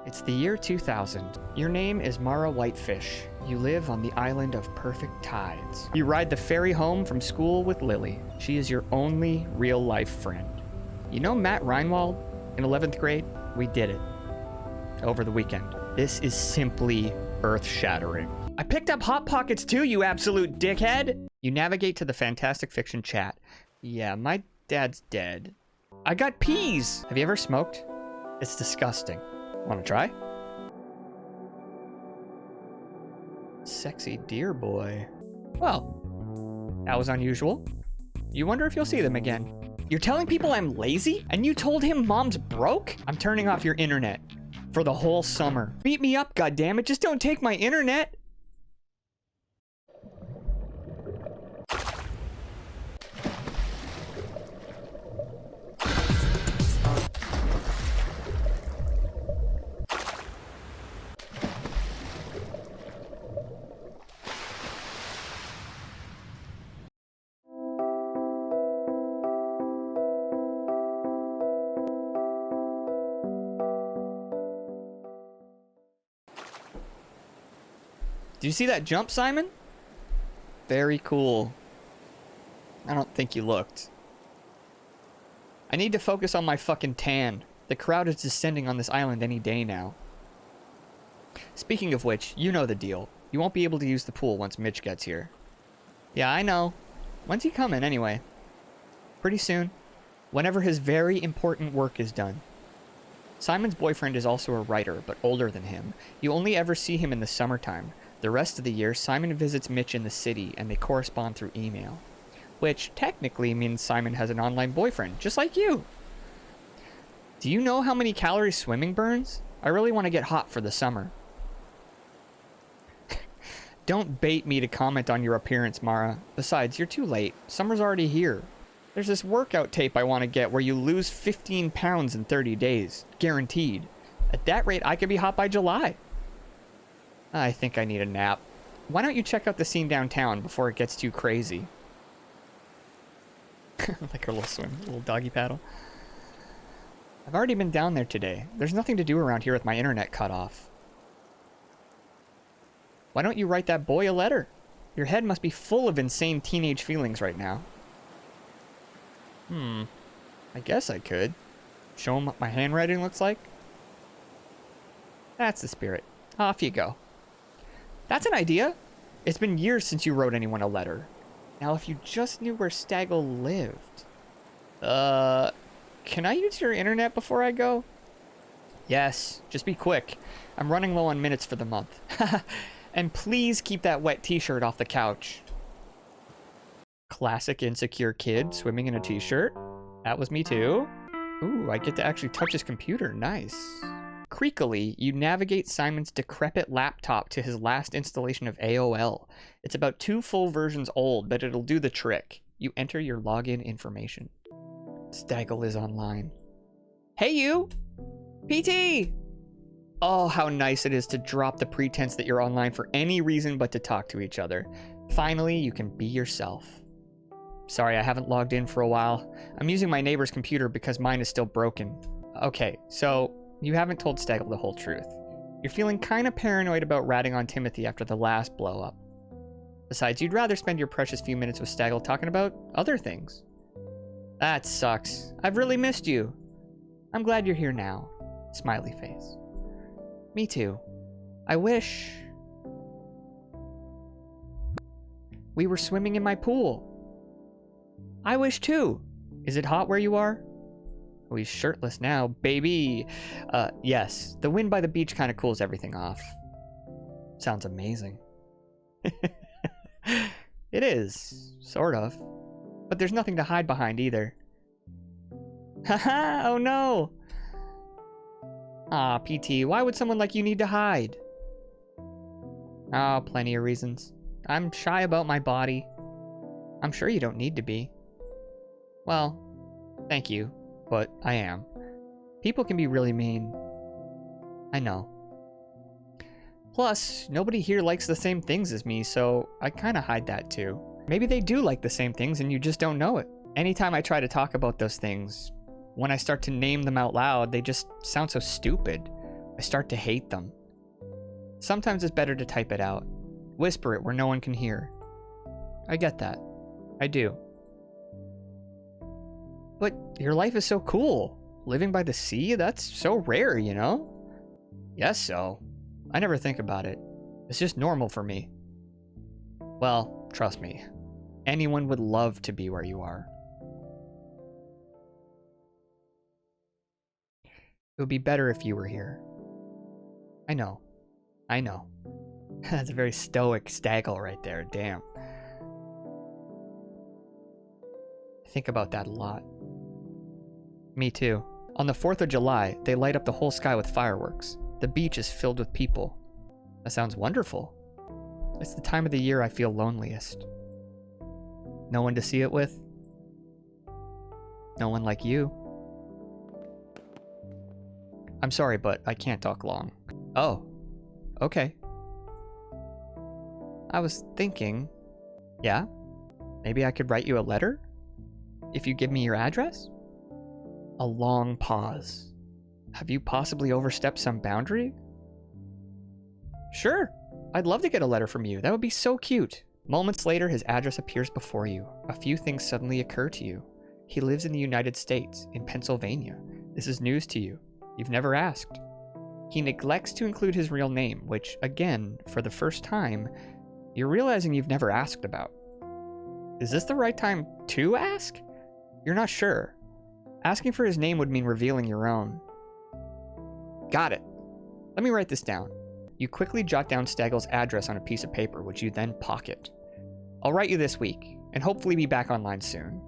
It's the year 2000. Your name is Mara Whitefish. You live on the island of perfect tides. You ride the ferry home from school with Lily. She is your only real-life friend. You know Matt Reinwald in 11th grade? We did it over the weekend. This is simply earth-shattering. I picked up Hot Pockets too, you absolute dickhead! You navigate to the Fantastic Fiction chat. Yeah, my dad's dead. I got peas! Have you ever smoked? It's disgusting. Want to try? Sexy deer boy. Well, that was unusual. You wonder if you'll see them again. You're telling people I'm lazy? And you told him mom's broke? I'm turning off your internet. For the whole summer. Beat me up, goddammit. Just don't take my internet. Did you see that jump, Simon? Very cool. I don't think you looked. I need to focus on my fucking tan. The crowd is descending on this island any day now. Speaking of which, you know the deal. You won't be able to use the pool once Mitch gets here. Yeah, I know. When's he coming anyway? Pretty soon. Whenever his very important work is done. Simon's boyfriend is also a writer, but older than him. You only ever see him in the summertime. The rest of the year, Simon visits Mitch in the city, and they correspond through email. Which technically means Simon has an online boyfriend, just like you. Do you know how many calories swimming burns? I really want to get hot for the summer. Don't bait me to comment on your appearance, Mara. Besides, you're too late. Summer's already here. There's this workout tape I want to get where you lose 15 pounds in 30 days. Guaranteed. At that rate, I could be hot by July. I think I need a nap. Why don't you check out the scene downtown before it gets too crazy? Like her little swim, little doggy paddle. I've already been down there today. There's nothing to do around here with my internet cut off. Why don't you write that boy a letter? Your head must be full of insane teenage feelings right now. I guess I could. Show him what my handwriting looks like? That's the spirit. Off you go. That's an idea. It's been years since you wrote anyone a letter. Now, if you just knew where Staggle lived. Can I use your internet before I go? Yes, just be quick. I'm running low on minutes for the month. And please keep that wet t-shirt off the couch. Classic insecure kid swimming in a t-shirt. That was me too. Ooh, I get to actually touch his computer. Nice. Creakily, you navigate Simon's decrepit laptop to his last installation of AOL. It's about 2 full versions old, but it'll do the trick. You enter your login information. Staggle is online. Hey you! PT! Oh, how nice it is to drop the pretense that you're online for any reason but to talk to each other. Finally, you can be yourself. Sorry, I haven't logged in for a while. I'm using my neighbor's computer because mine is still broken. Okay, so you haven't told Staggle the whole truth. You're feeling kind of paranoid about ratting on Timothy after the last blow-up. Besides, you'd rather spend your precious few minutes with Staggle talking about other things. That sucks. I've really missed you. I'm glad you're here now. Smiley face. Me too. I wish we were swimming in my pool. I wish too. Is it hot where you are? Oh, he's shirtless now, baby. Yes. The wind by the beach kind of cools everything off. Sounds amazing. It is. Sort of. But there's nothing to hide behind either. Haha, oh no. Aw, PT, why would someone like you need to hide? Oh, plenty of reasons. I'm shy about my body. I'm sure you don't need to be. Well, thank you, but I am. People can be really mean. I know. Plus, nobody here likes the same things as me, so I kind of hide that too. Maybe they do like the same things and you just don't know it. Anytime I try to talk about those things, when I start to name them out loud, they just sound so stupid. I start to hate them. Sometimes it's better to type it out. Whisper it where no one can hear. I get that. I do. But your life is so cool. Living by the sea, that's so rare, you know? Yes, so. I never think about it. It's just normal for me. Well, trust me. Anyone would love to be where you are. It would be better if you were here. I know. I know. That's a very stoic Staggle right there, damn. I think about that a lot. Me too. On the 4th of July, they light up the whole sky with fireworks. The beach is filled with people. That sounds wonderful. It's the time of the year I feel loneliest. No one to see it with. No one like you. I'm sorry, but I can't talk long. Oh, okay. I was thinking, yeah, maybe I could write you a letter? If you give me your address? A long pause. Have you possibly overstepped some boundary? Sure, I'd love to get a letter from you. That would be so cute. Moments later, his address appears before you. A few things suddenly occur to you. He lives in the United States, in Pennsylvania. This is news to you. You've never asked. He neglects to include his real name, which, again, for the first time, you're realizing you've never asked about. Is this the right time to ask? You're not sure. Asking for his name would mean revealing your own. Got it. Let me write this down. You quickly jot down Staggle's address on a piece of paper, which you then pocket. I'll write you this week, and hopefully be back online soon.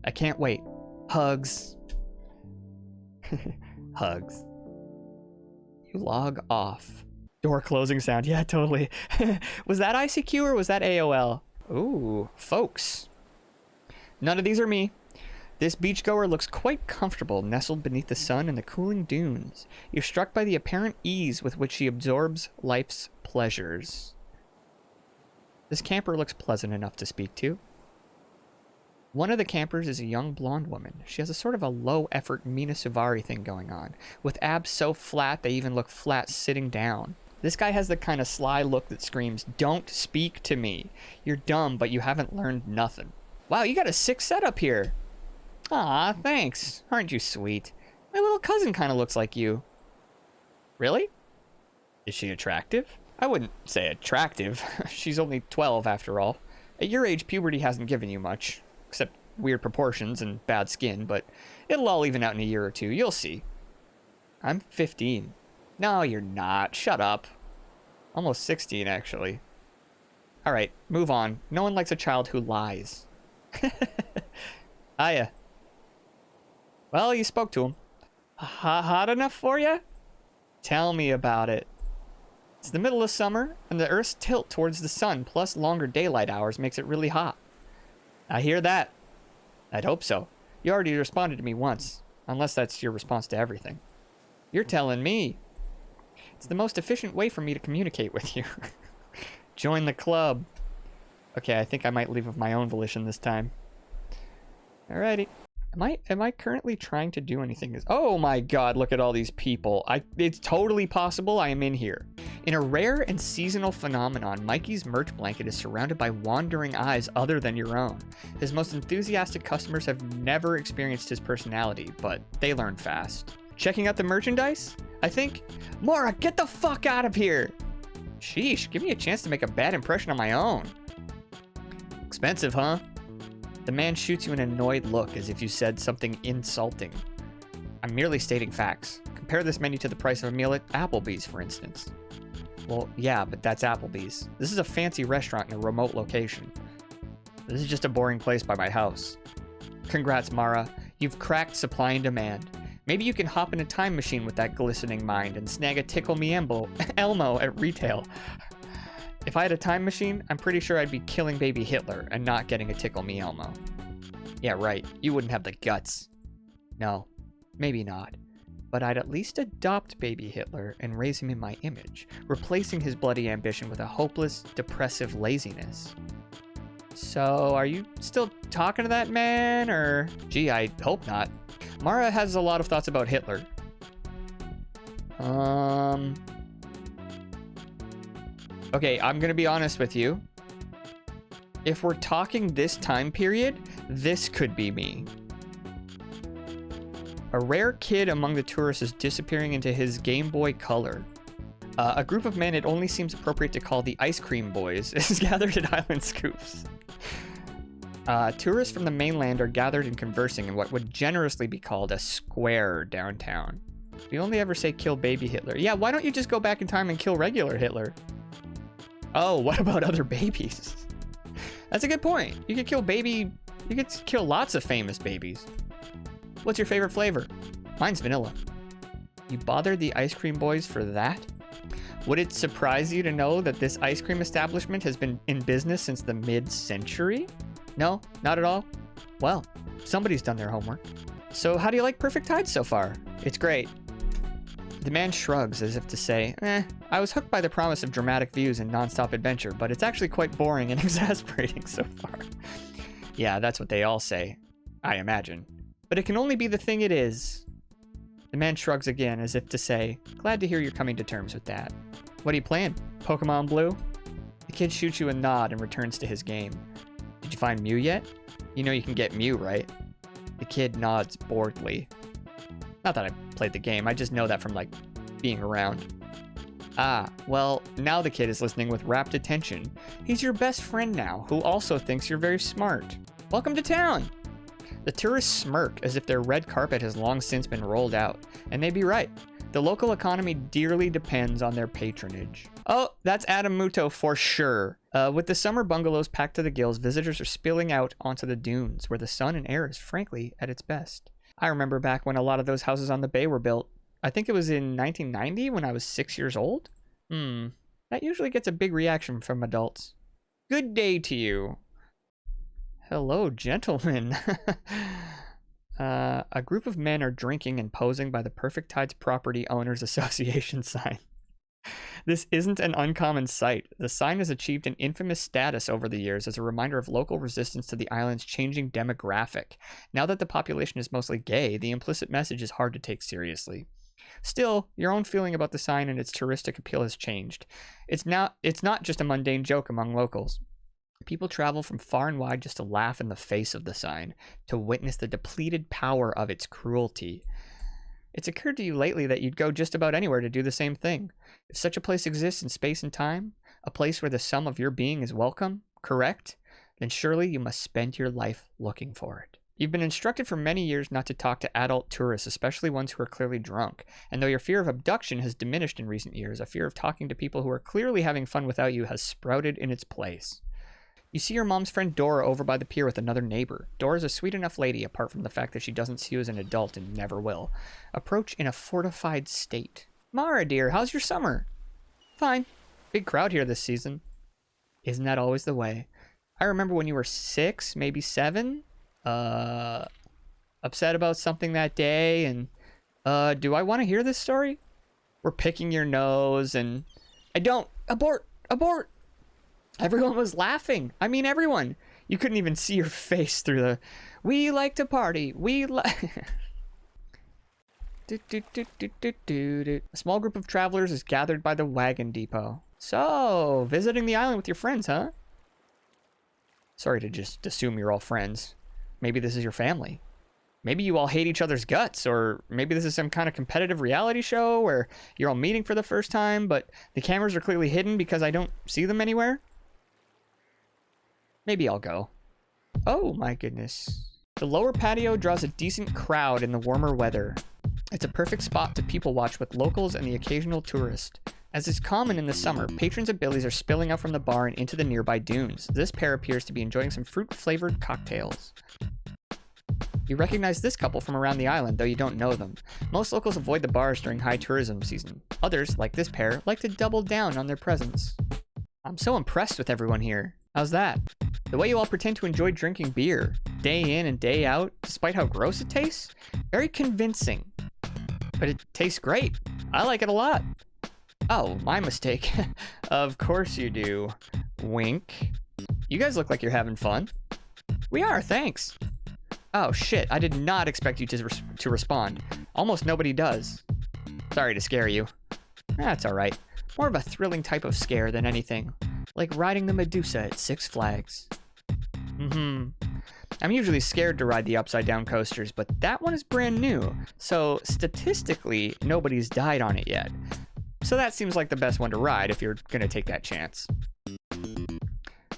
I can't wait. Hugs. Hugs. You log off. Door closing sound. Yeah, totally. Was that ICQ or was that AOL? Ooh, folks. None of these are me. This beachgoer looks quite comfortable, nestled beneath the sun and the cooling dunes. You're struck by the apparent ease with which she absorbs life's pleasures. This camper looks pleasant enough to speak to. One of the campers is a young blonde woman. She has a sort of a low-effort Mina Suvari thing going on, with abs so flat they even look flat sitting down. This guy has the kind of sly look that screams, "Don't speak to me. You're dumb, but you haven't learned nothing." Wow, you got a sick setup here. Aw, thanks. Aren't you sweet? My little cousin kind of looks like you. Really? Is she attractive? I wouldn't say attractive. She's only 12 after all. At your age, puberty hasn't given you much. Except weird proportions and bad skin, but it'll all even out in a year or two. You'll see. I'm 15. No, you're not. Shut up. Almost 16, actually. Alright, move on. No one likes a child who lies. Hiya. Well, you spoke to him. Hot enough for you? Tell me about it. It's the middle of summer, and the Earth's tilt towards the sun, plus longer daylight hours, makes it really hot. I hear that. I'd hope so. You already responded to me once, unless that's your response to everything. You're telling me. It's the most efficient way for me to communicate with you. Join the club. Okay, I think I might leave of my own volition this time. Alrighty. Am I currently trying to do anything? Oh my god, look at all these people. It's totally possible I am in here. In a rare and seasonal phenomenon, Mikey's merch blanket is surrounded by wandering eyes other than your own. His most enthusiastic customers have never experienced his personality, but they learn fast. Checking out the merchandise? I think, Mara, get the fuck out of here! Sheesh, give me a chance to make a bad impression on my own. Expensive, huh? The man shoots you an annoyed look as if you said something insulting. I'm merely stating facts. Compare this menu to the price of a meal at Applebee's, for instance. Well, yeah, but that's Applebee's. This is a fancy restaurant in a remote location. This is just a boring place by my house. Congrats, Mara. You've cracked supply and demand. Maybe you can hop in a time machine with that glistening mind and snag a Tickle Me Elmo at retail. If I had a time machine, I'm pretty sure I'd be killing baby Hitler and not getting a Tickle Me Elmo. Yeah, right. You wouldn't have the guts. No, maybe not. But I'd at least adopt baby Hitler and raise him in my image, replacing his bloody ambition with a hopeless, depressive laziness. So, are you still talking to that man, or... Gee, I hope not. Mara has a lot of thoughts about Hitler. Okay, I'm gonna be honest with you. If we're talking this time period, this could be me. A rare kid among the tourists is disappearing into his Game Boy Color. A group of men it only seems appropriate to call the Ice Cream Boys is gathered at Island Scoops. Tourists from the mainland are gathered and conversing in what would generously be called a square downtown. We only ever say kill baby Hitler. Yeah, why don't you just go back in time and kill regular Hitler? Oh, what about other babies? That's a good point. You could kill lots of famous babies. What's your favorite flavor? Mine's vanilla. You bothered the Ice Cream Boys for that? Would it surprise you to know that this ice cream establishment has been in business since the mid-century? No, not at all? Well, somebody's done their homework. So how do you like Perfect Tide so far? It's great. The man shrugs as if to say, I was hooked by the promise of dramatic views and non-stop adventure, but it's actually quite boring and exasperating so far. Yeah, that's what they all say, I imagine. But it can only be the thing it is. The man shrugs again as if to say, glad to hear you're coming to terms with that. What are you playing? Pokemon Blue? The kid shoots you a nod and returns to his game. Did you find Mew yet? You know you can get Mew, right? The kid nods boredly. Not that I played the game, I just know that from, being around. Ah, well, now the kid is listening with rapt attention. He's your best friend now, who also thinks you're very smart. Welcome to town! The tourists smirk as if their red carpet has long since been rolled out, and they'd be right. The local economy dearly depends on their patronage. Oh, that's Adam Muto for sure. With the summer bungalows packed to the gills, visitors are spilling out onto the dunes, where the sun and air is frankly at its best. I remember back when a lot of those houses on the bay were built. I think it was in 1990 when I was 6 years old. That usually gets a big reaction from adults. Good day to you. Hello, gentlemen. A group of men are drinking and posing by the Perfect Tides Property Owners Association sign. This isn't an uncommon sight. The sign has achieved an infamous status over the years as a reminder of local resistance to the island's changing demographic. Now that the population is mostly gay, the implicit message is hard to take seriously. Still, your own feeling about the sign and its touristic appeal has changed. It's not just a mundane joke among locals. People travel from far and wide just to laugh in the face of the sign, to witness the depleted power of its cruelty. It's occurred to you lately that you'd go just about anywhere to do the same thing. If such a place exists in space and time, a place where the sum of your being is welcome, correct, then surely you must spend your life looking for it. You've been instructed for many years not to talk to adult tourists, especially ones who are clearly drunk. And though your fear of abduction has diminished in recent years, a fear of talking to people who are clearly having fun without you has sprouted in its place. You see your mom's friend Dora over by the pier with another neighbor. Dora's a sweet enough lady, apart from the fact that she doesn't see you as an adult and never will. Approach in a fortified state. Mara, dear, how's your summer? Fine. Big crowd here this season. Isn't that always the way? I remember when you were 6, maybe 7, upset about something that day, and, do I want to hear this story? We're picking your nose, and I don't. Abort! Abort! Everyone was laughing. I mean, everyone. You couldn't even see your face through the... We like to party. We like... A small group of travelers is gathered by the wagon depot. So, visiting the island with your friends, huh? Sorry to just assume you're all friends. Maybe this is your family. Maybe you all hate each other's guts, or maybe this is some kind of competitive reality show where you're all meeting for the first time, but the cameras are clearly hidden because I don't see them anywhere. Maybe I'll go. Oh my goodness. The lower patio draws a decent crowd in the warmer weather. It's a perfect spot to people watch with locals and the occasional tourist. As is common in the summer, patrons of Billy's are spilling out from the bar and into the nearby dunes. This pair appears to be enjoying some fruit-flavored cocktails. You recognize this couple from around the island, though you don't know them. Most locals avoid the bars during high tourism season. Others, like this pair, like to double down on their presence. I'm so impressed with everyone here. How's that? The way you all pretend to enjoy drinking beer, day in and day out, despite how gross it tastes? Very convincing. But it tastes great. I like it a lot. Oh, my mistake. Of course you do. Wink. You guys look like you're having fun. We are, thanks. Oh shit, I did not expect you to respond. Almost nobody does. Sorry to scare you. That's alright. More of a thrilling type of scare than anything. Like riding the Medusa at Six Flags. I'm usually scared to ride the upside-down coasters, but that one is brand new. So, statistically, nobody's died on it yet. So that seems like the best one to ride if you're gonna take that chance.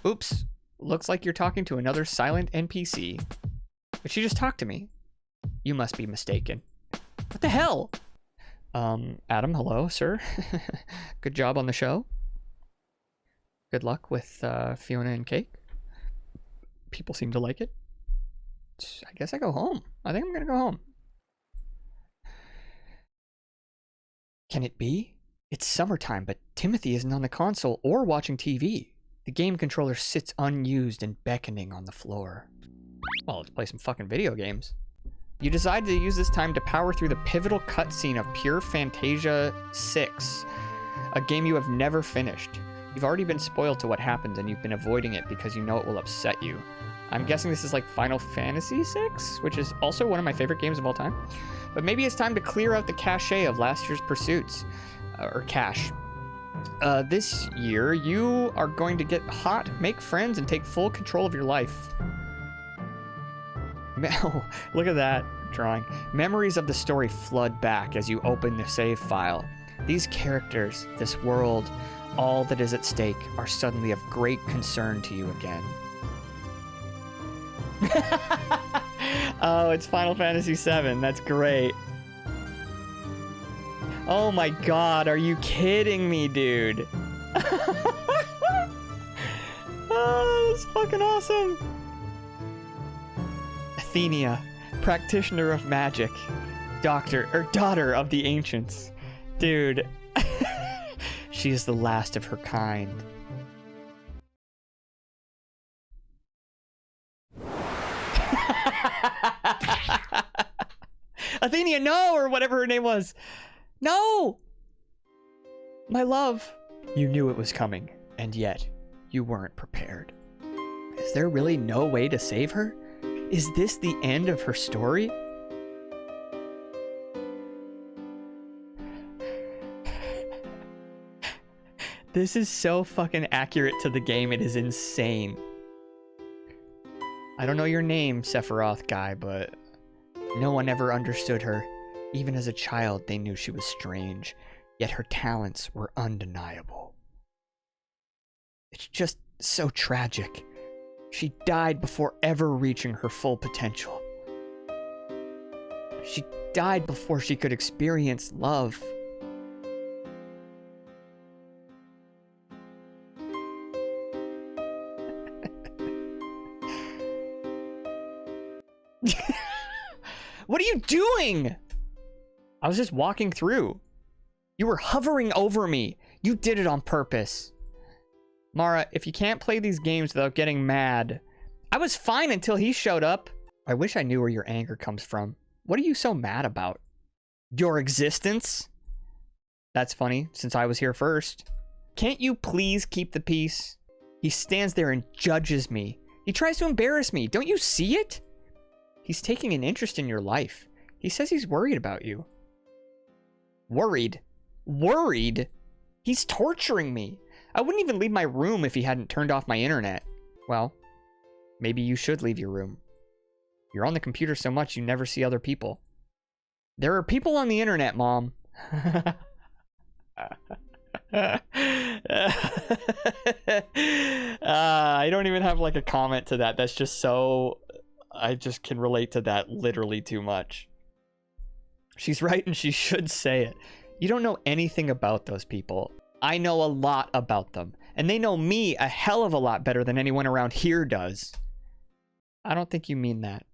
Oops. Looks like you're talking to another silent NPC. But she just talked to me. You must be mistaken. What the hell? Adam, hello, sir. Good job on the show. Good luck with Fiona and Cake. People seem to like it. I guess I go home. I think I'm gonna go home. Can it be? It's summertime, but Timothy isn't on the console or watching TV. The game controller sits unused and beckoning on the floor. Well, let's play some fucking video games. You decide to use this time to power through the pivotal cutscene of Pure Fantasia 6, a game you have never finished. You've already been spoiled to what happens and you've been avoiding it because you know it will upset you. I'm guessing this is like Final Fantasy 6, which is also one of my favorite games of all time. But maybe it's time to clear out the cachet of last year's pursuits, or cache. This year, you are going to get hot, make friends, and take full control of your life. Oh, look at that drawing. Memories of the story flood back as you open the save file. These characters, this world, all that is at stake are suddenly of great concern to you again. Oh, it's Final Fantasy VII. That's great. Oh my god, are you kidding me, dude? Oh, that's fucking awesome. Ethenia, practitioner of magic, daughter of the ancients. Dude, she is the last of her kind. Ethenia, no, or whatever her name was. No! My love. You knew it was coming, and yet you weren't prepared. Is there really no way to save her? Is this the end of her story? This is so fucking accurate to the game, it is insane. I don't know your name, Sephiroth guy, but no one ever understood her. Even as a child, they knew she was strange, yet her talents were undeniable. It's just so tragic. She died before ever reaching her full potential. She died before she could experience love. What are you doing? I was just walking through. You were hovering over me. You did it on purpose. Mara, if you can't play these games without getting mad... I was fine until he showed up. I wish I knew where your anger comes from. What are you so mad about? Your existence? That's funny, since I was here first. Can't you please keep the peace? He stands there and judges me. He tries to embarrass me. Don't you see it? He's taking an interest in your life. He says he's worried about you. Worried? Worried? He's torturing me. I wouldn't even leave my room if he hadn't turned off my internet. Well, maybe you should leave your room. You're on the computer so much you never see other people. There are people on the internet, Mom. I don't even have like a comment to that. That's just so... I just can relate to that literally too much. She's right and she should say it. You don't know anything about those people. I know a lot about them. And they know me a hell of a lot better than anyone around here does. I don't think you mean that.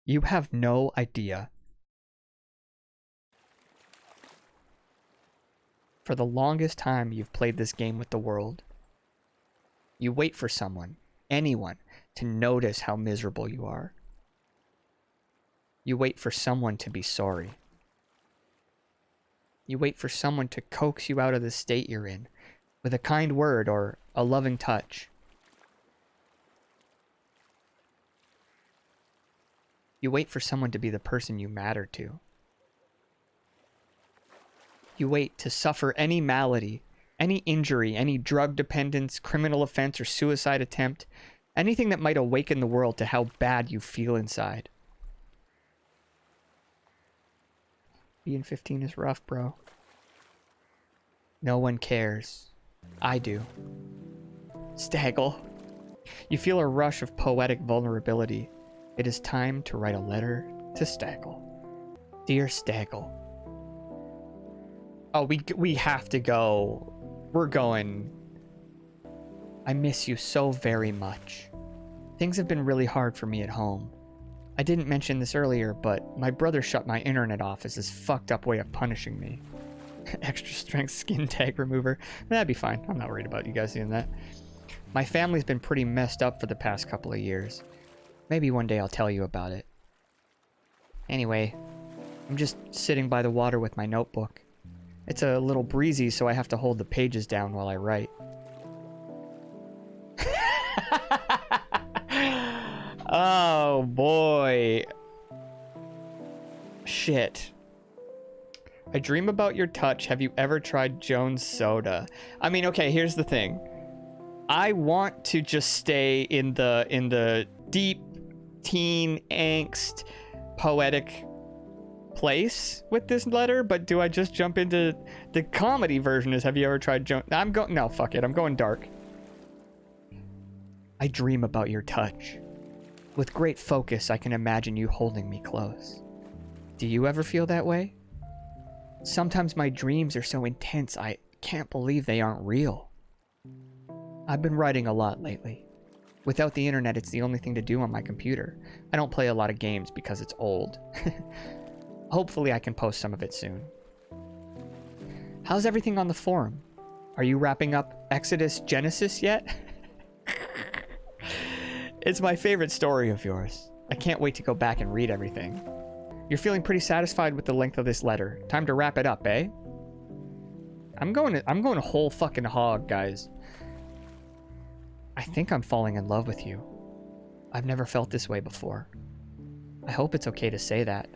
You have no idea. For the longest time you've played this game with the world. You wait for someone, anyone, to notice how miserable you are. You wait for someone to be sorry. You wait for someone to coax you out of the state you're in with a kind word or a loving touch. You wait for someone to be the person you matter to. You wait to suffer any malady, any injury, any drug dependence, criminal offense, or suicide attempt, anything that might awaken the world to how bad you feel inside. Being 15 is rough, bro. No one cares. I do. Staggle. You feel a rush of poetic vulnerability. It is time to write a letter to Staggle. Dear Staggle. Oh, we have to go. We're going. I miss you so very much. Things have been really hard for me at home. I didn't mention this earlier, but my brother shut my internet off as his fucked up way of punishing me. Extra strength skin tag remover. That'd be fine. I'm not worried about you guys seeing that. My family's been pretty messed up for the past couple of years. Maybe one day I'll tell you about it. Anyway, I'm just sitting by the water with my notebook. It's a little breezy, so I have to hold the pages down while I write. Oh boy. Shit. I dream about your touch. Have you ever tried Jones Soda? I mean, okay, here's the thing. I want to just stay in the deep teen angst poetic place with this letter, but do I just jump into the comedy version? Is have you ever tried Jones? No, fuck it. I'm going dark. I dream about your touch. With great focus, I can imagine you holding me close. Do you ever feel that way? Sometimes my dreams are so intense, I can't believe they aren't real. I've been writing a lot lately. Without the internet, it's the only thing to do on my computer. I don't play a lot of games because it's old. Hopefully I can post some of it soon. How's everything on the forum? Are you wrapping up Exodus Genesis yet? It's my favorite story of yours. I can't wait to go back and read everything. You're feeling pretty satisfied with the length of this letter. Time to wrap it up, eh? I'm going whole fucking hog, guys. I think I'm falling in love with you. I've never felt this way before. I hope it's okay to say that.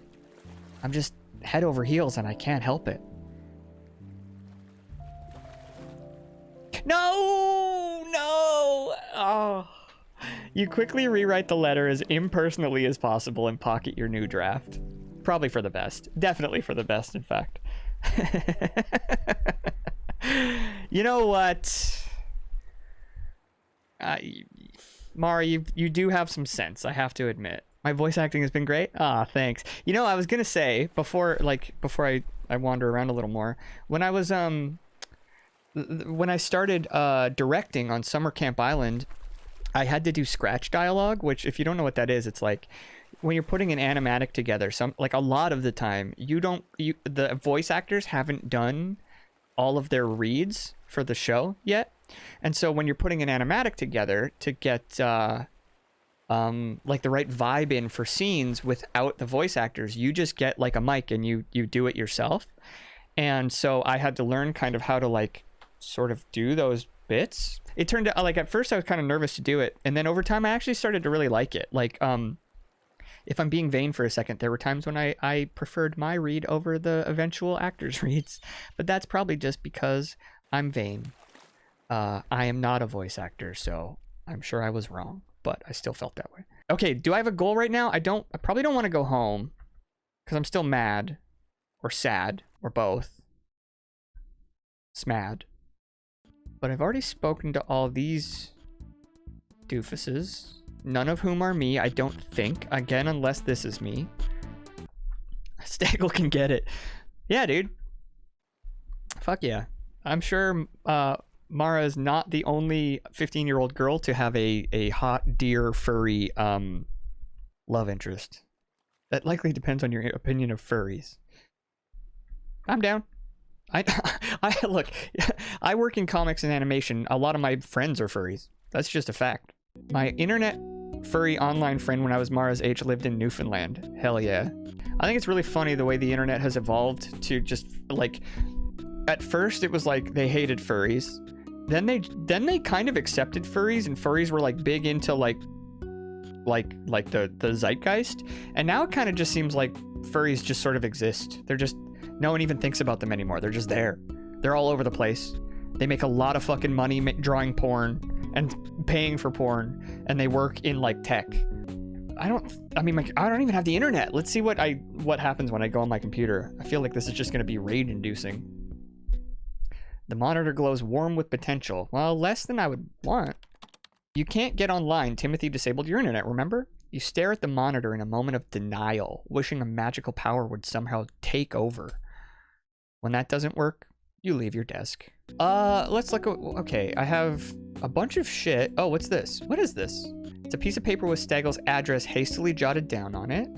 I'm just head over heels and I can't help it. No! No! Oh. You quickly rewrite the letter as impersonally as possible and pocket your new draft. Probably for the best. Definitely for the best, in fact. You know what? Mara, you do have some sense, I have to admit. My voice acting has been great. Ah, thanks. You know, I was gonna say before I wander around a little more, when I was when I started directing on Summer Camp Island, I had to do scratch dialogue, which if you don't know what that is, it's like when you're putting an animatic together, a lot of the time the voice actors haven't done all of their reads for the show yet. And so when you're putting an animatic together to get like the right vibe in for scenes without the voice actors, you just get like a mic and you do it yourself. And so I had to learn kind of how to like sort of do those bits. It turned out like at first I was kind of nervous to do it, and then over time I actually started to really like it. Like if I'm being vain for a second, there were times when I preferred my read over the eventual actors' reads, but that's probably just because I'm vain. I am not a voice actor, so I'm sure I was wrong, but I still felt that way. Okay, do I have a goal right now? I probably don't want to go home because I'm still mad or sad or both. Smad. But I've already spoken to all these doofuses, none of whom are me, I don't think. Again, unless this is me. Staggle can get it. Yeah, dude. Fuck yeah. I'm sure Mara is not the only 15-year-old girl to have a hot, dear, furry love interest. That likely depends on your opinion of furries. I'm down. I look, I work in comics and animation. A lot of my friends are furries. That's just a fact. My internet furry online friend when I was Mara's age lived in Newfoundland. Hell yeah. I think it's really funny the way the internet has evolved to just like, at first it was like they hated furries. Then they kind of accepted furries, and furries were like big into like the zeitgeist. And now it kind of just seems like furries just sort of exist. They're just No one even thinks about them anymore. They're just there. They're all over the place. They make a lot of fucking money drawing porn and paying for porn, and they work in like tech. I don't even have the internet. Let's see what happens when I go on my computer. I feel like this is just gonna be rage inducing. The monitor glows warm with potential. Well, less than I would want. You can't get online. Timothy disabled your internet, remember? You stare at the monitor in a moment of denial, wishing a magical power would somehow take over. When that doesn't work, you leave your desk. Let's look at, okay, I have a bunch of shit. Oh, what's this? What is this? It's a piece of paper with Staggle's address hastily jotted down on it.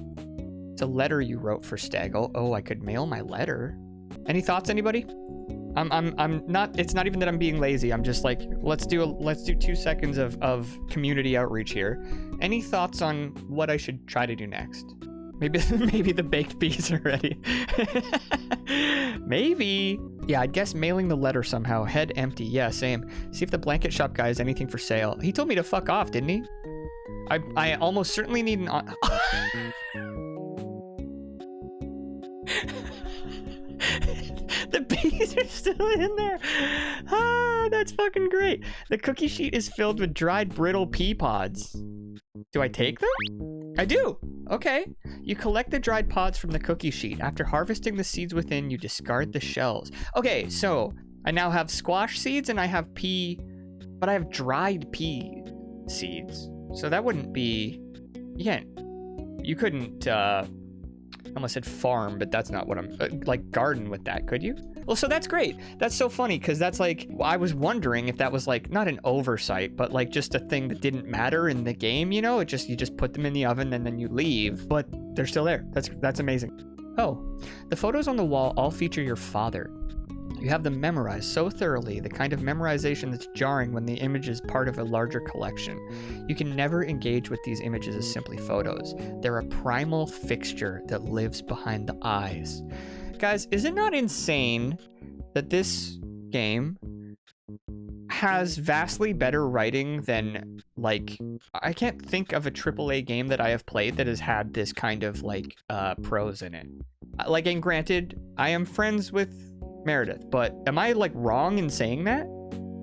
It's a letter you wrote for Staggle. Oh, I could mail my letter. Any thoughts, anybody? I'm not, it's not even that I'm being lazy. I'm just like, let's do 2 seconds of community outreach here. Any thoughts on what I should try to do next? Maybe the baked beans are ready. Maybe. Yeah, I'd guess mailing the letter somehow. Head empty. Yeah, same. See if the blanket shop guy has anything for sale. He told me to fuck off, didn't he? I almost certainly need an... The bees are still in there. Ah, that's fucking great. The cookie sheet is filled with dried brittle pea pods. Do I take them? I do. Okay. You collect the dried pods from the cookie sheet. After harvesting the seeds within, you discard the shells. Okay, so I now have squash seeds and I have pea, but I have dried pea seeds. So that wouldn't be, you couldn't, I almost said farm, but that's not what I'm, like garden with that, could you? Well, so that's great. That's so funny, because that's like, I was wondering if that was like, not an oversight, but like just a thing that didn't matter in the game, you know? You just put them in the oven and then you leave, but they're still there. That's amazing. Oh, the photos on the wall all feature your father. You have them memorized so thoroughly, the kind of memorization that's jarring when the image is part of a larger collection. You can never engage with these images as simply photos. They're a primal fixture that lives behind the eyes. Guys, is it not insane that this game has vastly better writing than, like, I can't think of a AAA game that I have played that has had this kind of, like, prose in it. Like, and granted, I am friends with Meredith, but am I like wrong in saying that?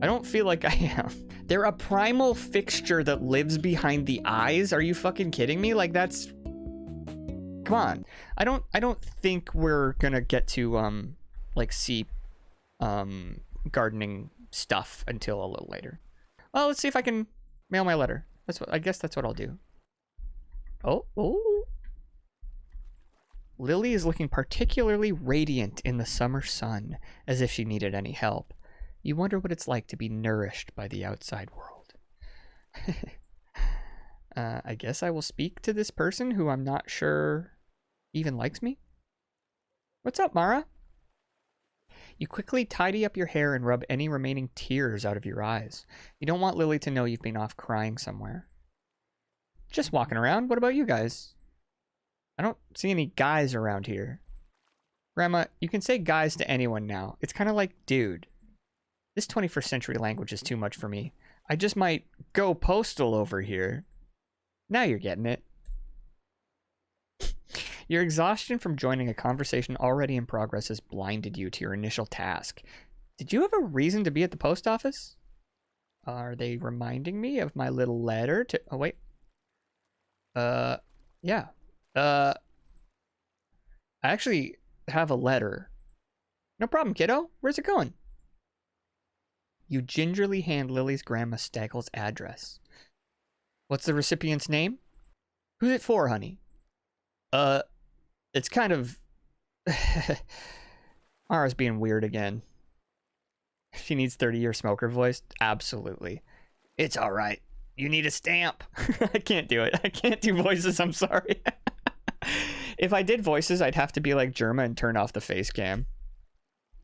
I don't feel like I am. They're a primal fixture that lives behind the eyes. Are you fucking kidding me? Like that's, come on. I don't think we're gonna get to like see gardening stuff until a little later. Well, let's see if I can mail my letter. I guess that's what I'll do. Oh. Lily is looking particularly radiant in the summer sun, as if she needed any help. You wonder what it's like to be nourished by the outside world. I guess I will speak to this person who I'm not sure even likes me. What's up, Mara? You quickly tidy up your hair and rub any remaining tears out of your eyes. You don't want Lily to know you've been off crying somewhere. Just walking around. What about you guys? I don't see any guys around here. Grandma, you can say guys to anyone now. It's kind of like, dude. This 21st century language is too much for me. I just might go postal over here. Now you're getting it. Your exhaustion from joining a conversation already in progress has blinded you to your initial task. Did you have a reason to be at the post office? Are they reminding me of my little letter to... Oh, wait. Yeah. I actually have a letter. No problem, kiddo. Where's it going? You gingerly hand Lily's grandma Staggle's address. What's the recipient's name? Who's it for, honey? It's kind of... Mara's being weird again. She needs 30-year smoker voice? Absolutely. It's all right. You need a stamp. I can't do it. I can't do voices. I'm sorry. If I did voices, I'd have to be like Germa and turn off the face cam.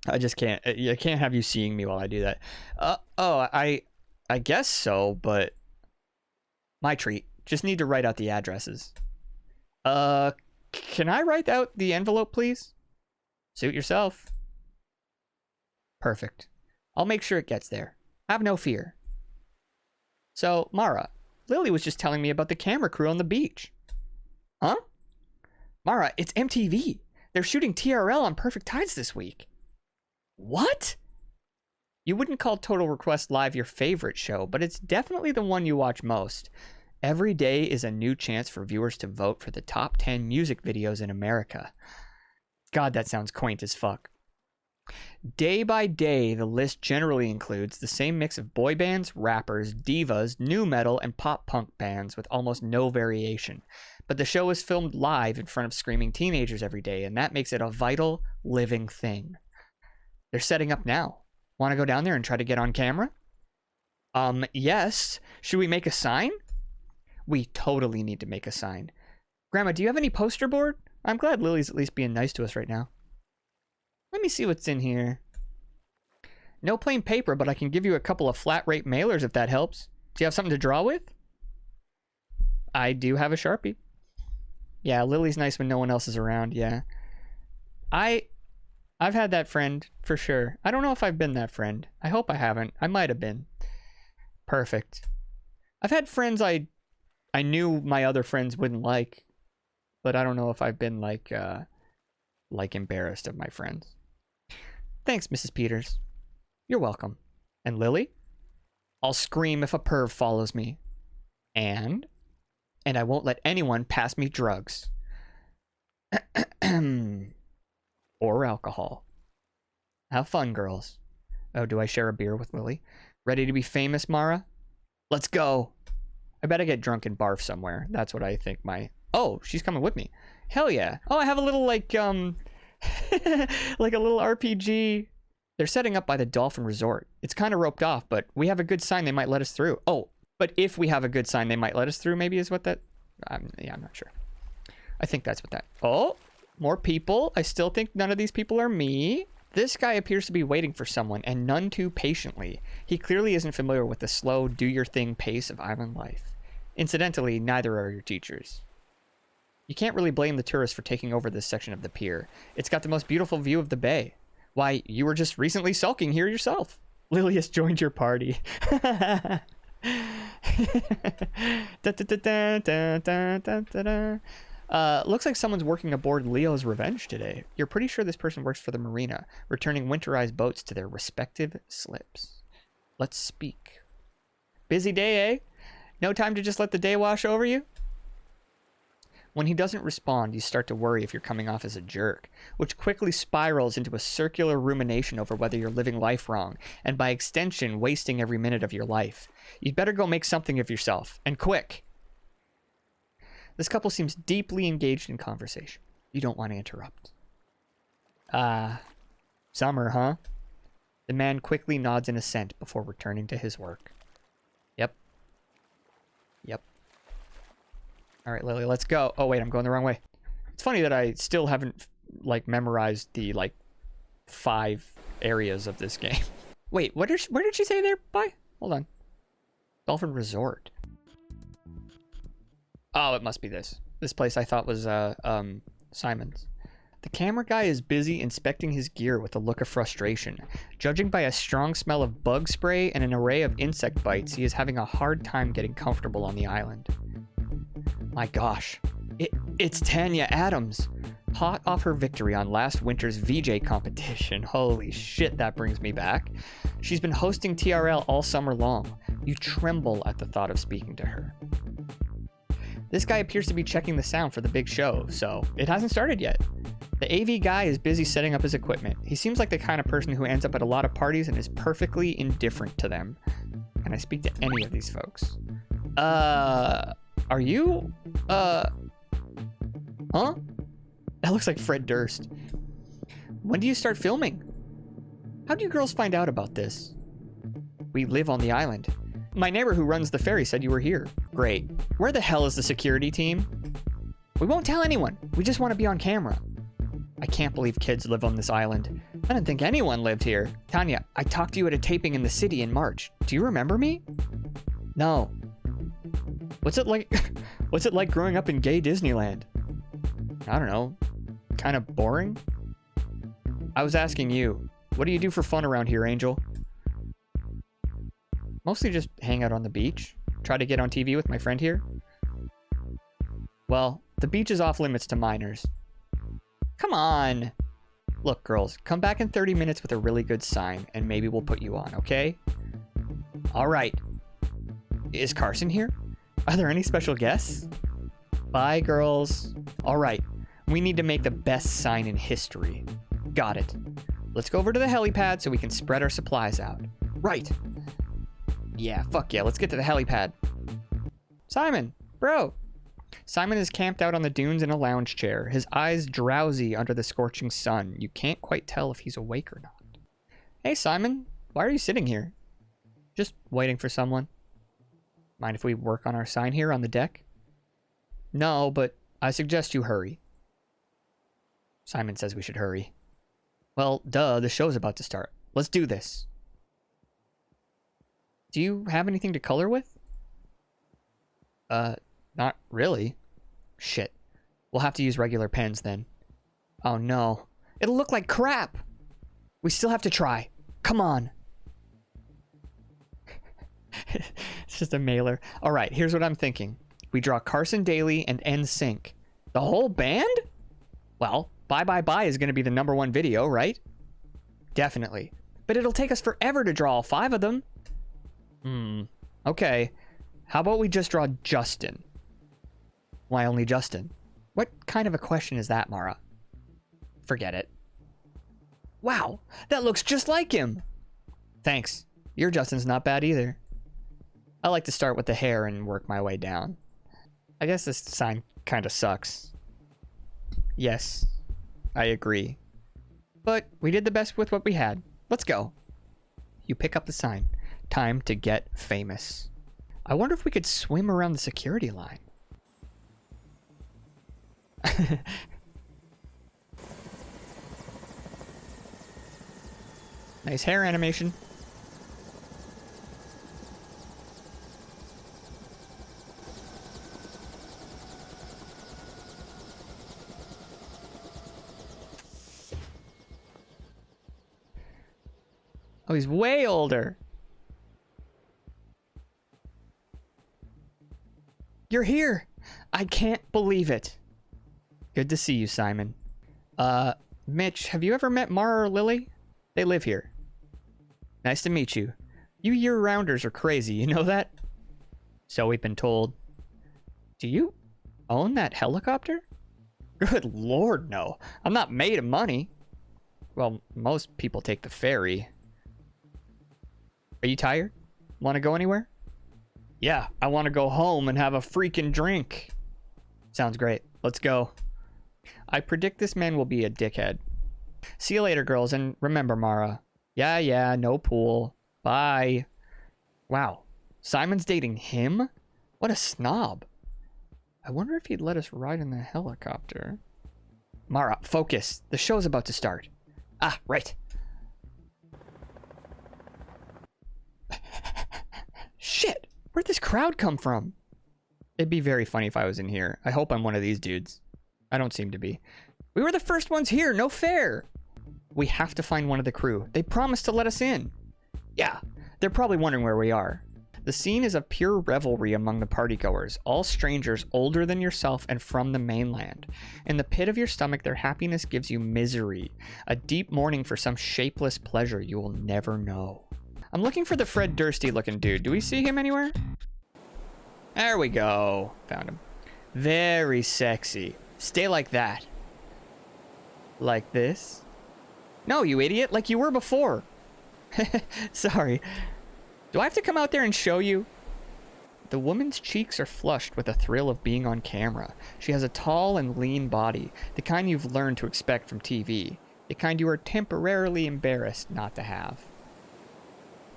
I just can't. I can't have you seeing me while I do that. I guess so, but my treat. Just need to write out the addresses. Can I write out the envelope, please? Suit yourself. Perfect. I'll make sure it gets there. Have no fear. So, Mara, Lily was just telling me about the camera crew on the beach. Huh? Mara, it's MTV. They're shooting TRL on Perfect Tides this week. What? You wouldn't call Total Request Live your favorite show, but it's definitely the one you watch most. Every day is a new chance for viewers to vote for the top 10 music videos in America. God, that sounds quaint as fuck. Day by day, the list generally includes the same mix of boy bands, rappers, divas, nu metal, and pop punk bands with almost no variation. But the show is filmed live in front of screaming teenagers every day, and that makes it a vital, living thing. They're setting up now. Want to go down there and try to get on camera? Yes. Should we make a sign? We totally need to make a sign. Grandma, do you have any poster board? I'm glad Lily's at least being nice to us right now. Let me see what's in here. No plain paper, but I can give you a couple of flat rate mailers if that helps. Do you have something to draw with? I do have a Sharpie. Yeah, Lily's nice when no one else is around, yeah. I've had that friend, for sure. I don't know if I've been that friend. I hope I haven't. I might have been. Perfect. I've had friends I knew my other friends wouldn't like, but I don't know if I've been like embarrassed of my friends. Thanks, Mrs. Peters. You're welcome. And Lily? I'll scream if a perv follows me. And I won't let anyone pass me drugs. Or alcohol. Have fun, girls. Oh, do I share a beer with Lily? Ready to be famous, Mara? Let's go. I bet I get drunk and barf somewhere. That's what I think my... Oh, she's coming with me. Hell yeah. Oh, I have a little, like a little RPG. They're setting up by the Dolphin Resort. It's kind of roped off, but we have a good sign they might let us through. Oh, but if we have a good sign they might let us through, maybe is what that... yeah, I'm not sure. I think that's what that... Oh, more people. I still think none of these people are me. This guy appears to be waiting for someone, and none too patiently. He clearly isn't familiar with the slow, do-your-thing pace of island life. Incidentally, neither are your teachers. You can't really blame the tourists for taking over this section of the pier. It's got the most beautiful view of the bay. Why, you were just recently sulking here yourself. Lily has joined your party. Looks like someone's working aboard Leo's Revenge today. You're pretty sure this person works for the marina, returning winterized boats to their respective slips. Let's speak. Busy day, eh? No time to just let the day wash over you? When he doesn't respond, you start to worry if you're coming off as a jerk, which quickly spirals into a circular rumination over whether you're living life wrong, and by extension, wasting every minute of your life. You'd better go make something of yourself, and quick. This couple seems deeply engaged in conversation. You don't want to interrupt. Summer, huh? The man quickly nods in assent before returning to his work. Yep. All right, Lily, let's go. Oh, wait, I'm going the wrong way. It's funny that I still haven't, memorized the, 5 areas of this game. Wait, where did she say there? Bye? Hold on. Dolphin Resort. Oh, it must be this. This place I thought was, Simon's. The camera guy is busy inspecting his gear with a look of frustration. Judging by a strong smell of bug spray and an array of insect bites, he is having a hard time getting comfortable on the island. My gosh, it's Tanya Adams. Hot off her victory on last winter's VJ competition. Holy shit, that brings me back. She's been hosting TRL all summer long. You tremble at the thought of speaking to her. This guy appears to be checking the sound for the big show, so it hasn't started yet. The AV guy is busy setting up his equipment. He seems like the kind of person who ends up at a lot of parties and is perfectly indifferent to them. Can I speak to any of these folks? Are you, huh? That looks like Fred Durst. When do you start filming? How do you girls find out about this? We live on the island. My neighbor who runs the ferry said you were here. Great. Where the hell is the security team? We won't tell anyone. We just want to be on camera. I can't believe kids live on this island. I didn't think anyone lived here. Tanya, I talked to you at a taping in the city in March. Do you remember me? No. What's it like growing up in Gay Disneyland? I don't know. Kind of boring? I was asking you. What do you do for fun around here, Angel? Mostly just hang out on the beach. Try to get on TV with my friend here. Well, the beach is off limits to minors. Come on. Look, girls, come back in 30 minutes with a really good sign, and maybe we'll put you on, okay? All right. Is Carson here? Are there any special guests? Bye, girls. All right. We need to make the best sign in history. Got it. Let's go over to the helipad so we can spread our supplies out. Right. Yeah, fuck yeah. Let's get to the helipad. Simon, bro. Simon is camped out on the dunes in a lounge chair, his eyes drowsy under the scorching sun. You can't quite tell if he's awake or not. Hey, Simon. Why are you sitting here? Just waiting for someone. Mind if we work on our sign here on the deck? No, but I suggest you hurry. Simon says we should hurry. Well, duh, the show's about to start. Let's do this. Do you have anything to color with? Not really. Shit. We'll have to use regular pens then. Oh no. It'll look like crap! We still have to try. Come on. It's just a mailer. Alright, here's what I'm thinking. We draw Carson Daly and NSYNC. The whole band? Well, Bye Bye Bye is going to be the #1 video, right? Definitely. But it'll take us forever to draw all 5 of them. Okay. How about we just draw Justin? Why only Justin? What kind of a question is that, Mara? Forget it. Wow, that looks just like him. Thanks. Your Justin's not bad either. I like to start with the hair and work my way down. I guess this sign kind of sucks. Yes, I agree. But we did the best with what we had. Let's go. You pick up the sign. Time to get famous. I wonder if we could swim around the security line. Nice hair animation. Oh, he's way older. You're here. I can't believe it. Good to see you, Simon. Mitch, have you ever met Mara or Lily? They live here. Nice to meet you. You year-rounders are crazy, you know that? So we've been told. Do you own that helicopter? Good lord, no. I'm not made of money. Well, most people take the ferry. Are you tired? Want to go anywhere? Yeah, I want to go home and have a freaking drink. Sounds great. Let's go. I predict this man will be a dickhead. See you later, girls, and remember, Mara. Yeah, no pool. Bye. Wow, Simon's dating him? What a snob. I wonder if he'd let us ride in the helicopter. Mara, focus. The show's about to start. Ah, right. Shit, where'd this crowd come from? It'd be very funny if I was in here. I hope I'm one of these dudes. I don't seem to be. We were the first ones here, no fair. We have to find one of the crew. They promised to let us in. Yeah, they're probably wondering where we are. The scene is of pure revelry among the partygoers, all strangers older than yourself and from the mainland. In the pit of your stomach, their happiness gives you misery, a deep mourning for some shapeless pleasure you will never know. I'm looking for the Fred Dursty looking dude. Do we see him anywhere? There we go. Found him. Very sexy. Stay like that. Like this? No, you idiot, like you were before. Sorry. Do I have to come out there and show you? The woman's cheeks are flushed with the thrill of being on camera. She has a tall and lean body, the kind you've learned to expect from TV, the kind you are temporarily embarrassed not to have.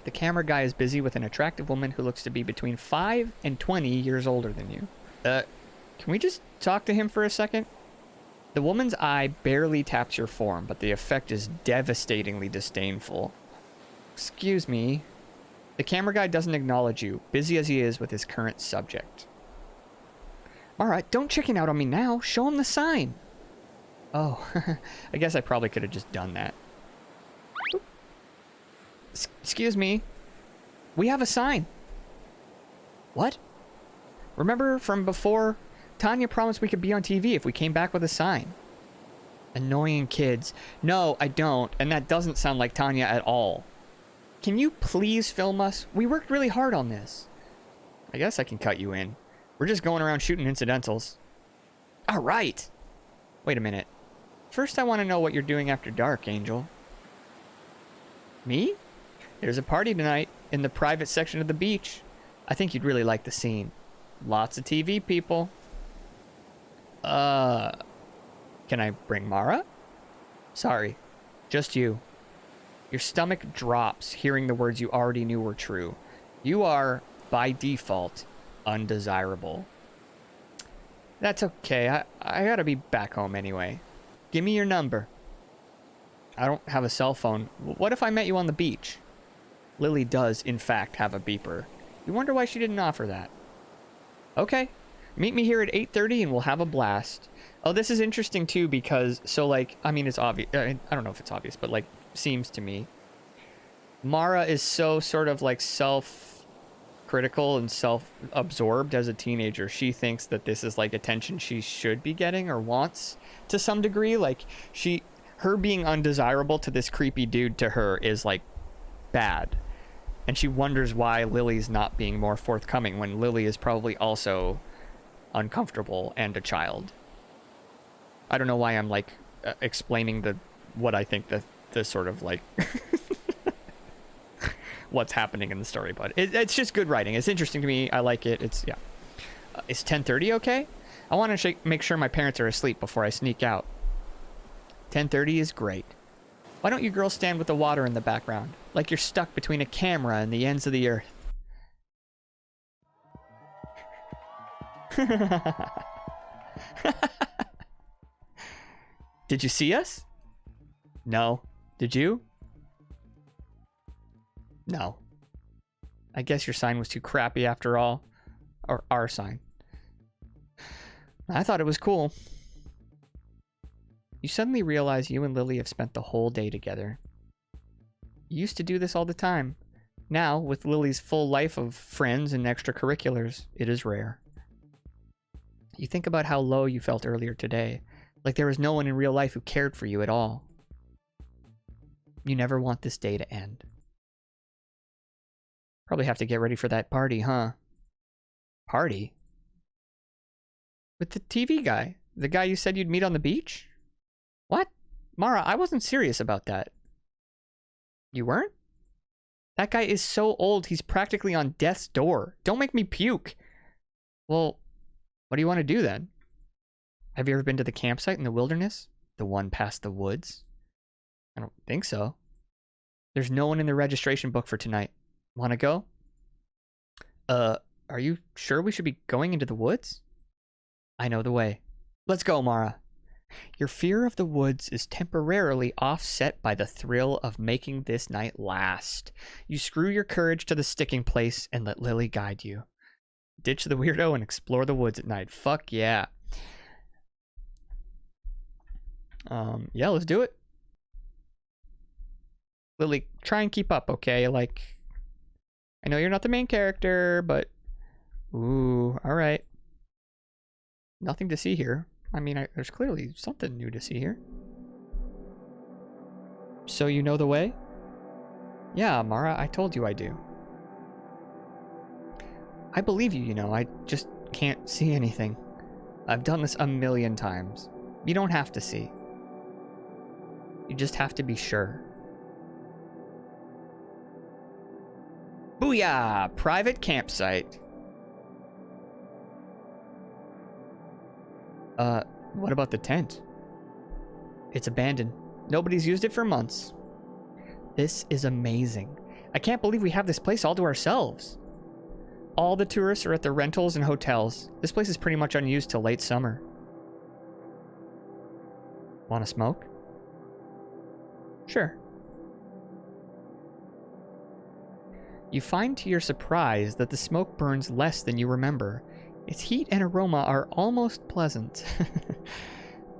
The camera guy is busy with an attractive woman who looks to be between 5 and 20 years older than you. Can we just talk to him for a second? The woman's eye barely taps your form, but the effect is devastatingly disdainful. Excuse me. The camera guy doesn't acknowledge you, busy as he is with his current subject. Alright, don't chicken out on me now. Show him the sign. Oh, I guess I probably could have just done that. Excuse me. We have a sign. What? Remember from before? Tanya promised we could be on TV if we came back with a sign. Annoying kids. No, I don't. And that doesn't sound like Tanya at all. Can you please film us? We worked really hard on this. I guess I can cut you in. We're just going around shooting incidentals. All right. Wait a minute. First, I want to know what you're doing after dark, Angel. Me? There's a party tonight in the private section of the beach. I think you'd really like the scene. Lots of TV people. Can I bring Mara? Sorry, just you. Your stomach drops hearing the words you already knew were true. You are, by default, undesirable. That's okay. I gotta be back home anyway. Give me your number. I don't have a cell phone. What if I met you on the beach? Lily does, in fact, have a beeper. You wonder why she didn't offer that. Okay. Meet me here at 8:30 and we'll have a blast. Oh, this is interesting too because, so like, I mean, it's obvious. I don't know if it's obvious, but like, seems to me. Mara is so sort of like self-critical and self-absorbed as a teenager. She thinks that this is like attention she should be getting or wants to some degree. Like, her being undesirable to this creepy dude to her is like bad. And she wonders why Lily's not being more forthcoming when Lily is probably also uncomfortable and a child. I don't know why I'm like explaining what I think the sort of like what's happening in the story, but it's just good writing. It's interesting to me. I like it. It's yeah. Is 10:30 okay? I want to make sure my parents are asleep before I sneak out. 10:30 is great. Why don't you girls stand with the water in the background, like you're stuck between a camera and the ends of the earth? Did you see us? No. Did you? No. I guess your sign was too crappy after all. Or our sign. I thought it was cool. You suddenly realize you and Lily have spent the whole day together. You used to do this all the time. Now, with Lily's full life of friends and extracurriculars, it is rare. You think about how low you felt earlier today, like there was no one in real life who cared for you at all. You never want this day to end. Probably have to get ready for that party, huh? Party? With the TV guy? The guy you said you'd meet on the beach? What? Mara, I wasn't serious about that. You weren't? That guy is so old, he's practically on death's door. Don't make me puke. Well, what do you want to do then? Have you ever been to the campsite in the wilderness? The one past the woods? I don't think so. There's no one in the registration book for tonight. Want to go? Are you sure we should be going into the woods? I know the way. Let's go, Mara. Your fear of the woods is temporarily offset by the thrill of making this night last. You screw your courage to the sticking place and let Lily guide you. Ditch the weirdo and explore the woods at night. Fuck yeah. Yeah, let's do it. Lily, try and keep up, okay? Like, I know you're not the main character, but... Ooh, alright. Nothing to see here. I mean, there's clearly something new to see here. So you know the way? Yeah, Mara, I told you I do. I believe you, you know. I just can't see anything. I've done this a million times. You don't have to see. You just have to be sure. Booyah! Private campsite. What about the tent? It's abandoned. Nobody's used it for months. This is amazing. I can't believe we have this place all to ourselves. All the tourists are at the rentals and hotels. This place is pretty much unused till late summer. Want to smoke? Sure. You find to your surprise that the smoke burns less than you remember. Its heat and aroma are almost pleasant.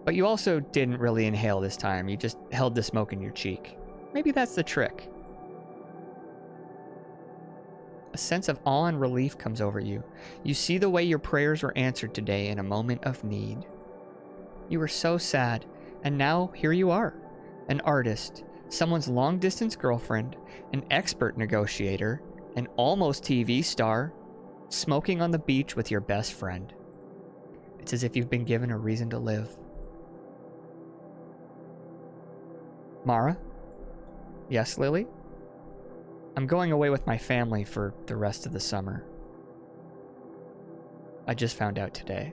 But you also didn't really inhale this time. You just held the smoke in your cheek. Maybe that's the trick. A sense of awe and relief comes over you. You see the way your prayers were answered today in a moment of need. You were so sad, And now here you are, an artist, someone's long-distance girlfriend, an expert negotiator, an almost TV star, smoking on the beach with your best friend. It's as if you've been given a reason to live. Mara? Yes, Lily? I'm going away with my family for the rest of the summer. I just found out today.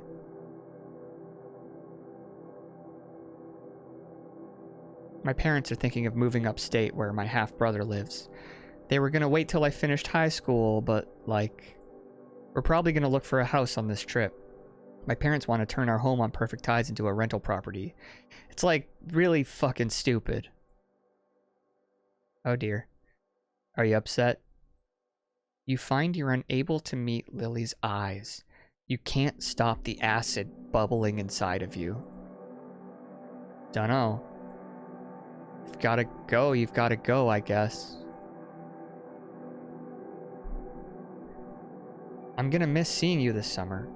My parents are thinking of moving upstate where my half-brother lives. They were gonna wait till I finished high school, but, like, we're probably gonna look for a house on this trip. My parents want to turn our home on Perfect Tides into a rental property. It's, like, really fucking stupid. Oh dear. Are you upset? You find you're unable to meet Lily's eyes. You can't stop the acid bubbling inside of you. Dunno. You've gotta go, I guess. I'm gonna miss seeing you this summer,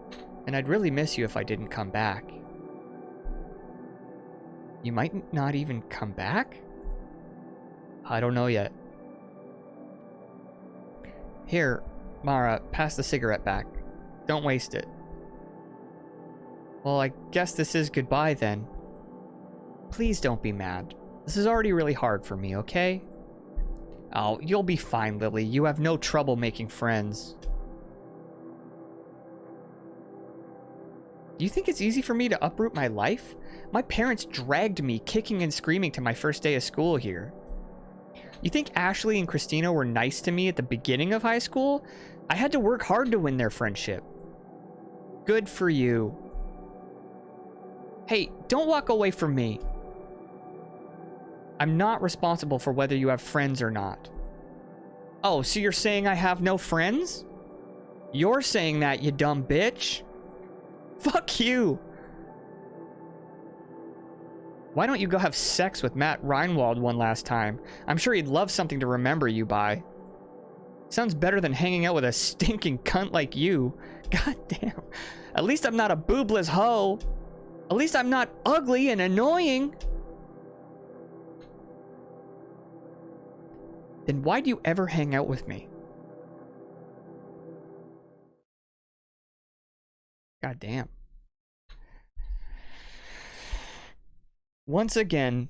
and I'd really miss you if I didn't come back. You might not even come back? I don't know yet. Here, Mara, pass the cigarette back. Don't waste it. Well, I guess this is goodbye then. Please don't be mad. This is already really hard for me, okay? Oh, you'll be fine, Lily. You have no trouble making friends. Do you think it's easy for me to uproot my life? My parents dragged me kicking and screaming to my first day of school here. You think Ashley and Christina were nice to me at the beginning of high school? I had to work hard to win their friendship. Good for you. Hey, don't walk away from me. I'm not responsible for whether you have friends or not. Oh, so you're saying I have no friends? You're saying that, you dumb bitch. Fuck you. Why don't you go have sex with Matt Reinwald one last time? I'm sure he'd love something to remember you by. Sounds better than hanging out with a stinking cunt like you. God damn. At least I'm not a boobless hoe. At least I'm not ugly and annoying. Then why do you ever hang out with me? God damn. Once again,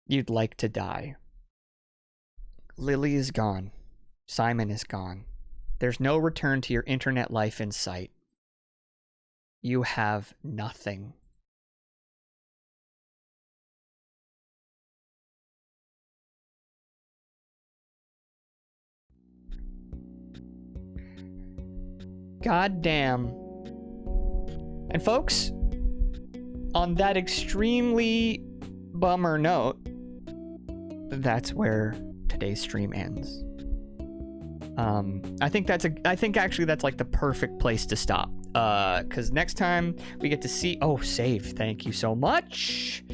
you'd like to die. Lily is gone. Simon is gone. There's no return to your internet life in sight. You have nothing. God damn. And folks, on that extremely bummer note, that's where today's stream ends. I think actually that's like the perfect place to stop. Because next time we get to see, oh, save. Thank you so much.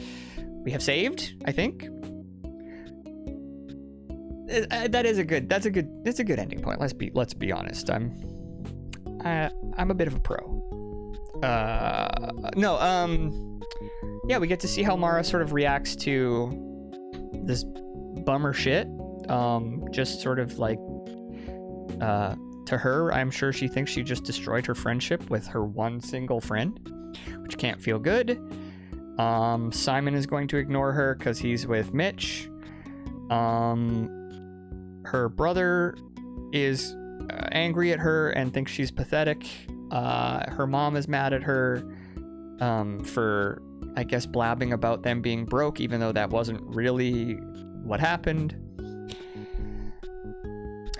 We have saved, I think. That's a good ending point. Let's be honest. I'm a bit of a pro. Yeah, we get to see how Mara sort of reacts to this bummer shit. Just sort of like, to her, I'm sure she thinks she just destroyed her friendship with her one single friend, which can't feel good. Simon is going to ignore her because he's with Mitch. Her brother is angry at her and thinks she's pathetic. Her mom is mad at her for, I guess, blabbing about them being broke, even though that wasn't really what happened.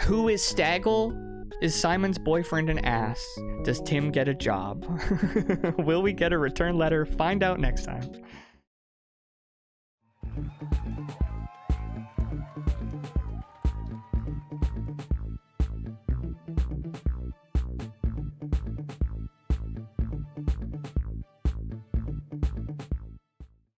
Who is Staggle? Is Simon's boyfriend an ass? Does Tim get a job? Will we get a return letter? Find out next time.